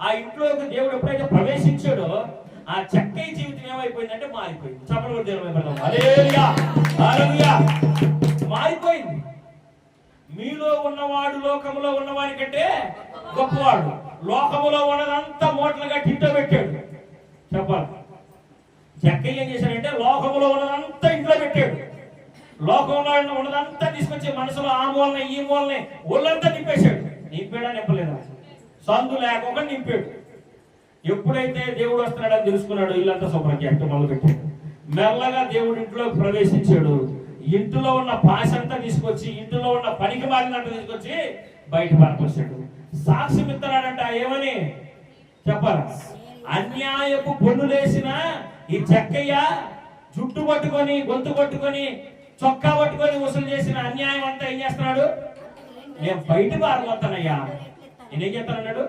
ఆ ఇంట్లోకి దేవుడు ఎప్పుడైతే ప్రవేశించాడో ఆ చక్కయ్య జీవితం ఏమైపోయిందంటే మారిపోయింది. చప్పలు దేవుడు మారిపోయింది. మీలో ఉన్నవాడు లోకములో ఉన్నవాడి కంటే గొప్పవాడు. లోకములో ఉన్నదంతా మూటలు కట్టి ఇంట్లో పెట్టాడు. చెప్పాలి, చక్కయ్య ఏం చేశాడంటే లోకములో ఉన్నదంతా ఇంట్లో పెట్టాడు. లోకంలో ఉన్నదంతా తీసుకొచ్చి మనసులో ఆ మూలని ఈ మూలని ఒళ్ళంతా నింపేశాడు. నింపాడా నింపలేదా? సందు లేకుండా నింపాడు. ఎప్పుడైతే దేవుడు వస్తున్నాడని తెలుసుకున్నాడు, ఇల్లంతా శుభ్రం చేయడం మొదలు పెట్టాడు. మెల్లగా దేవుడు ఇంట్లోకి ప్రవేశించాడు. ఇంట్లో ఉన్న పాశంతా తీసుకొచ్చి, ఇంట్లో ఉన్న పనికి మారినంత తీసుకొచ్చి బయట పారపోసాడు. సాక్ష్యం ఇస్తున్నాడంట. ఏమని చెప్పాలి? అన్యాయపు పన్నులేసిన ఈ చక్కయ్య జుట్టు పట్టుకొని, గొంతు పట్టుకొని, చొక్కా పట్టుకొని వసూలు చేసిన అన్యాయం అంతా ఏం చేస్తున్నాడు? నేను బయట పారబోతానయ్యా. నేనేం చేస్తానన్నాడు?